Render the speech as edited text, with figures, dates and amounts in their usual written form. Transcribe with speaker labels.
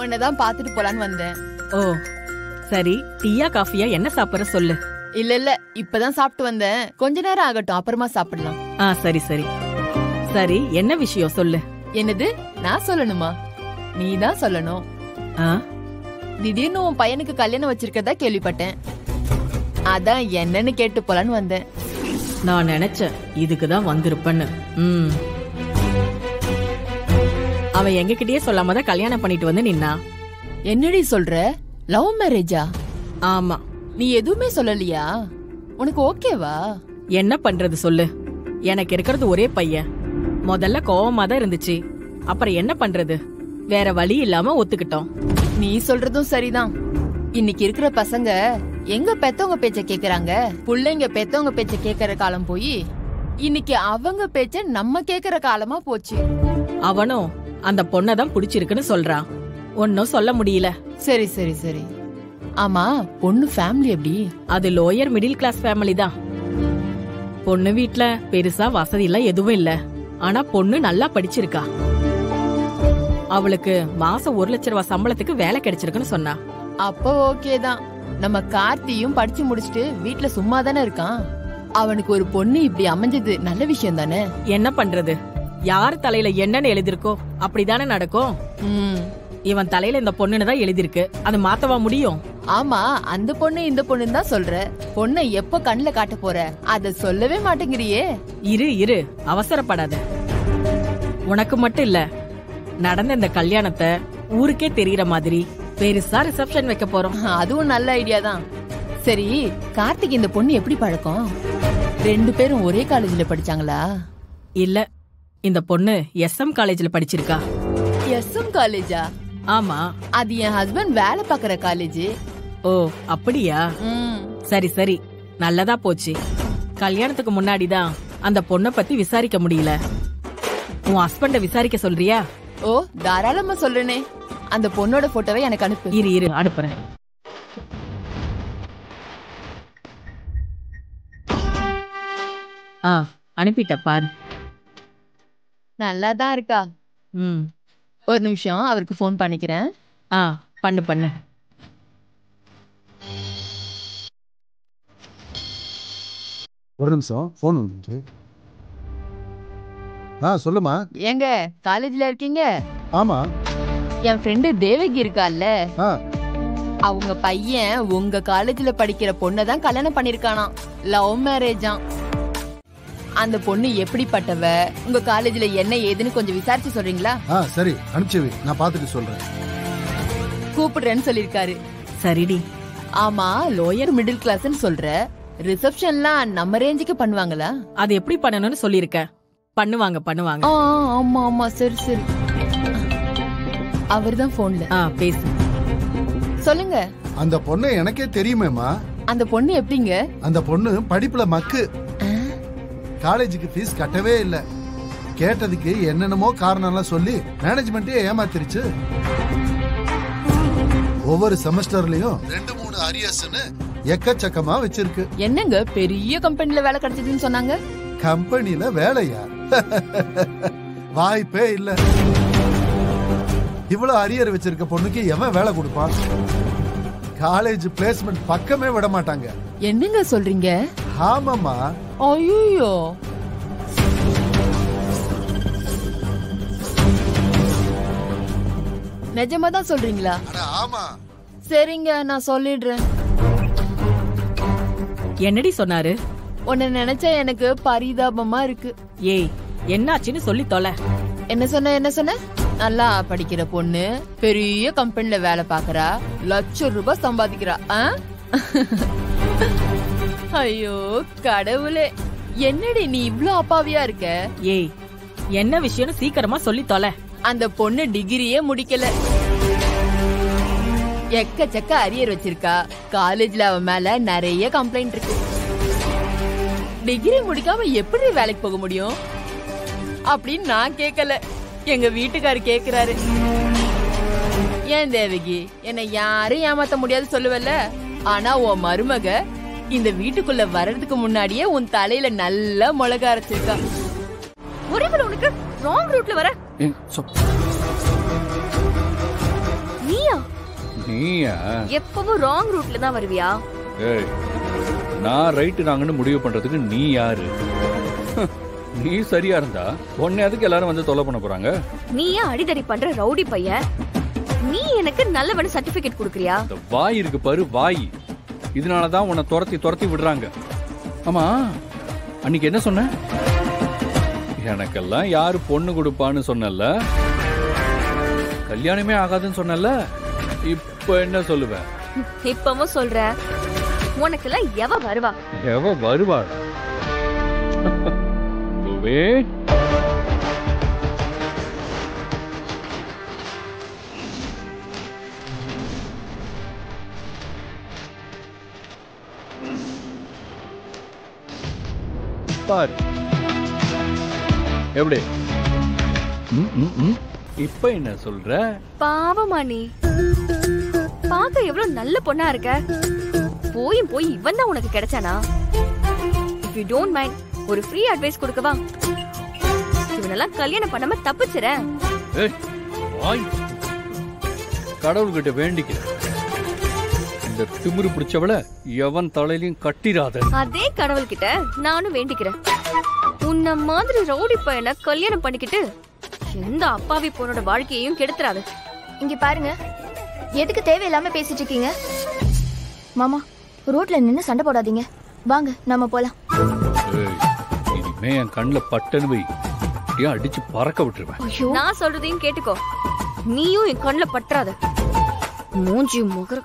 Speaker 1: உன்னதான் பாத்துட்டு போலான்னு வந்தேன்.
Speaker 2: ஓ சரி, டீயா காஃபியா என்ன சாப்பிடுற சொல்லு.
Speaker 1: இல்ல இப்பதான் சாப்பிட்டு வந்தேன். கொஞ்ச நேரம் ஆகட்டும், அப்புறமா சாப்பிடலாம்.
Speaker 2: சரி சரி சரி, என்ன விஷயம் சொல்லு.
Speaker 1: என்னது, நான் சொல்லணுமா? நீதான் சொல்லணும். திடீர்னு உன் பையனுக்கு கல்யாணம் வச்சிருக்கதா கேள்விப்பட்டேன். அதான் என்னன்னு கேட்டு போலான்னு வந்தேன்.
Speaker 2: நான் நினைச்சேன் இதுக்குதான் வந்திருப்பேன்னு. அவன் எங்ககிட்டயே சொல்லாம தான் கல்யாணம் பண்ணிட்டு வந்து நின்னா.
Speaker 1: என்னடி சொல்ற? லவ் மேரேஜா?
Speaker 2: ஆமா.
Speaker 1: நீ எதுவுமே சொல்லலையா? உனக்கு ஓகேவா?
Speaker 2: என்ன பண்றது சொல்லு. எனக்கு இருக்கிறது ஒரே பையன். முதல்ல கோவமா தான் இருந்துச்சு, அப்புறம் என்ன பண்றது, வேற வழி இல்லாம ஒத்துக்கிட்டோம்.
Speaker 1: நீ சொல்றதும் சரிதான். இன்னைக்கு இருக்கிற பசங்க எங்க பெத்தவங்க பேச்ச கேக்குறாங்க. புள்ளைங்க பெத்தவங்க பேச்ச கேக்குற காலம் போய் இன்னைக்கு அவங்க பேச்ச நம்ம கேக்குற காலமா போச்சு.
Speaker 2: அவனும் அந்த பொண்ணதான் புடிச்சிருக்குன்னு சொல்றான். ஒன்னும் சொல்ல முடியல.
Speaker 1: சரி சரி சரி. ஆமா, பொண்ணு ஃபேமிலி எப்படி?
Speaker 2: அது லோயர் மிடில் கிளாஸ் ஃபேமிலி தான். பொண்ணு வீட்ல பெருசா வசதி எல்லாம் எதுவும் இல்ல. ஆனா பொண்ணு நல்லா படிச்சிருக்கா. அவளுக்கு மாசம் 1 லட்சம் ரூபாய் சம்பளத்துக்கு வேலை கிடைச்சிருக்குன்னு சொன்னா.
Speaker 1: அப்ப ஓகேதான். நம்ம கார்த்தியும் படிச்சு முடிச்சுட்டு வீட்ல சும்மா தானே இருக்கான். அவனுக்கு ஒரு பொண்ணு இப்படி அமைஞ்சது நல்ல விஷயம் தானே.
Speaker 2: என்ன பண்றது, யார் தலையில என்னன்னு எழுதிருக்கோ அப்படிதானே நடக்கும். இவன் தலையில இந்த பொண்ணுன்னு தான் எழுதிருக்கு, அது மாத்தவா முடியும்?
Speaker 1: ஆமா, அந்த பொண்ணு இந்த பொண்ணுன்னு தான் சொல்ற. பொண்ணை எப்ப கண்ணுல காட்ட போற? அத சொல்லவே மாட்டேங்கிறியே.
Speaker 2: இரு இரு, அவசரப்படாத. உனக்கு மட்டும் இல்ல, நடந்த இந்த கல்யாணத்தை ஊருக்கே தெரியற மாதிரி பெருசா ரிசப்ஷன் வைக்க போறோம்.
Speaker 1: அதுவும் நல்ல ஐடியா தான். சரி, கார்த்திக் இந்த பொண்ணு எப்படி பழக்கம்? 2 பேரும் ஒரே காலேஜ்ல படிச்சாங்களா?
Speaker 2: இல்ல, இந்த பொண்ணு SM காலேஜ்ல படிச்சிருக்கா.
Speaker 1: SM காலேஜா?
Speaker 2: ஆமா,
Speaker 1: அது என் ஹஸ்பண்ட் வேலை பாக்குற காலேஜ்.
Speaker 2: ஓ அப்படியா? சரி சரி, நல்லதா போச்சு. கல்யாணத்துக்கு முன்னாடிதான் அந்த பொண்ண பத்தி விசாரிக்க முடியல. உன் ஹஸ்பண்ட விசாரிக்க சொல்றியா?
Speaker 1: ஓ தாராளமா சொல்றேனே. அந்த பொண்ணோட போட்டோவை எனக்கு அனுப்பு.
Speaker 2: இரு இரு, அனுப்புறேன். அனுப்பிட்ட பாரு.
Speaker 1: நல்லாதான் இருக்கா. ஒரு நிமிஷம், அவருக்கு போன் பண்ணிக்கிறேன்.
Speaker 2: பண்ணு பண்ணு.
Speaker 3: ஒரு நிமிஷம், போன் வந்துச்சு. சொல்லுமா.
Speaker 1: ஏங்க காலேஜ்ல இருக்கீங்க?
Speaker 3: ஆமா.
Speaker 1: என் ஃப்ரெண்டு தேவகி இருக்கால்ல, அவங்க பையன் உங்க காலேஜ்ல படிக்கிற பொண்ணதான் கல்யாணம் பண்ணிருக்கானாம். லவ் மேரேஜாம். அந்த பொண்ணு எப்படிப்பட்டவ, உங்க காலேஜ்ல என்ன ஏதுன்னு கொஞ்சம் விசாரிச்சு சொல்றீங்களா?
Speaker 3: சரி, அனுப்பிச்சு நான் பாத்துட்டு சொல்றேன்.
Speaker 1: கூப்பிடுறேன்னு சொல்லிருக்காரு.
Speaker 2: சரிடி.
Speaker 1: ஆமா, லோயர் மிடில் கிளாஸ்னு சொல்ற, ரிசப்ஷன்லாம் நம்ம ரேஞ்சுக்கு பண்ணுவாங்களா?
Speaker 2: அது எப்படி பண்ணணும்னு சொல்லிருக்க. பண்ணுவாங்க பண்ணுவாங்க.
Speaker 1: ஆமா ஆமா, சரி சரி. அவர்தான் போன்ல.
Speaker 2: பேசு.
Speaker 1: சொல்லுங்க.
Speaker 3: அந்த பொண்ணு எனக்கே தெரியுமேமா.
Speaker 1: அந்த பொண்ணு எப்படிங்க?
Speaker 3: அந்த பொண்ணு படிப்புல மக்கு. காலேஜுக்கு ஃபீஸ் கட்டவே இல்ல. கேட்டதுக்கு என்னென்னமோ காரணம் எல்லாம் சொல்லி மேனேஜ்மெண்டே ஏமாத்திருச்சு. ஒவ்வொரு செமஸ்டர்லயும் 2-3 அரியர்ஸ்னு எக்கச்சக்கமா வச்சிருக்கு.
Speaker 1: என்னங்க பெரிய கம்பெனில வேலை கிடைச்சதுன்னு சொன்னாங்க?
Speaker 3: கம்பெனில வேலையா? வாய்ப்பே இல்ல. இவ்வளவு அரியர் வச்சிருக்க பொண்ணுக்கு எவன் வேலை கொடுப்பான்? காலேஜ் பிளேஸ்மெண்ட் பக்கமே விட மாட்டாங்க.
Speaker 1: என்னங்க சொல்றீங்க?
Speaker 3: ஆமாமா.
Speaker 1: ஐயோ, நிஜமாதான் சொல்றீங்களா?
Speaker 3: ஆமா.
Speaker 1: சரிங்க, நான் சொல்லிடுறேன்.
Speaker 2: என்னடி சொன்னாரு?
Speaker 1: உன்னை நினைச்சா எனக்கு பரிதாபமா இருக்கு.
Speaker 2: ஏய், என்னாச்சுன்னு சொல்லி தொலை.
Speaker 1: என்ன சொன்ன? நல்லா படிக்கிற பொண்ணு பெரிய கம்பெனில வேலை பாக்குறா, லட்சம் ரூபாய் சம்பாதிக்கிறா. ஐயோ கடவுளே, என்னடி நீ இவ்ளோ அப்பாவியா இருக்க?
Speaker 2: ஏய், என்ன விஷயம்னு சீக்கிரமா சொல்லி தொலை.
Speaker 1: அந்த பொண்ணு டிகிரியே முடிக்கல, எக்கச்சக்க அரியர் வச்சிருக்கா. காலேஜ்ல அவ மேல நிறைய கம்ப்ளைண்ட் இருக்கு. டிகிரி முடிக்காம எப்படி வேலைக்கு போக முடியும் அப்படின்னு நான் கேக்கல, எங்க வீட்டுக்காரு கேக்குறாரு. ஏன் தேவகி, என்னை யாரும் ஏமாத்த முடியாது சொல்லுவல்ல, ஆனா உன் மருமக இந்த வீட்டுக்குள்ள வர்றதுக்கு முன்னாடியே உன் தலையில நல்லா மிளகா அரைச்சிருக்கா.
Speaker 4: உனக்கு ராங் ரூட்ல வர. நீ நீயா?
Speaker 5: எப்பவும் ராங் ரூட்ல தான் வருவியா?
Speaker 4: ஏய், நான் ரைட்டு நாங்கன்னு முடிவு பண்றதுக்கு நீ யாரு? நீ சரியா இருந்தா உன்னை அதுக்கு எல்லாரும் வந்து தொலை பண்ண போறாங்க.
Speaker 5: நீ ஏன் அடிதடி பண்ற ரவுடி பையன்? நீ எனக்கு நல்லவனு சர்டிபிகேட் குடுக்கறியா?
Speaker 4: இந்த வாய் இருக்கு பாரு, வாய். இதனாலதான் உன்னை துரத்தி விடுறாங்க. ஆமா, அன்னைக்கு என்ன சொன்ன? எனக்கெல்லாம் யாரு பொண்ணு கொடுப்பான்னு சொன்னல, கல்யாணமே ஆகாதுன்னு சொன்னல, இப்ப என்ன சொல்லுவ?
Speaker 5: இப்பவும் சொல்ற, உனக்கெல்லாம் எவ வருவா?
Speaker 4: எவ வருவாள்? பாரு எப்படி? இப்ப என்ன சொல்ற?
Speaker 5: பாவமா நீ? பாக்க எவ்வளவு நல்ல பொண்ணா இருக்க. போய் இவன் தான் உனக்கு கிடைச்சானா? If you don't mind, ஒரு ஃப்ரீ அட்வைஸ் கொடுக்கவா? இவனெல்லாம் கல்யாணம் பண்ணாம தப்பிச்சுற.
Speaker 4: கடவுள்கிட்ட வேண்டிக்கிறேன், இந்த திமிரு பிடிச்சவள எவன் தலையிலையும் கட்டிராத.
Speaker 5: அதே கடவுள் கிட்ட நானும் வேண்டிக்கிறேன், உன்ன மாதிரி ரவுடி பையனை கல்யாணம் பண்ணிக்கிட்டு எந்த அப்பாவி பொண்ணோட வாழ்க்கையையும் கெடுத்துறாது.
Speaker 6: இங்க பாருங்க, எதுக்கு தேவையில்லாம பேசிட்டு இருக்கீங்க? மாமா, ரோட்ல நின்னு சண்டை போடாதீங்க, வாங்க நாம போலாம்.
Speaker 4: இனிமே என் கண்ணுல பட்டனு போய் அடிச்சு பறக்க விட்டுருவேன்.
Speaker 5: நான் சொல்றதையும் கேட்டுக்கோ, நீயும் என் கண்ணுல பற்றாத. மூஞ்சி முகர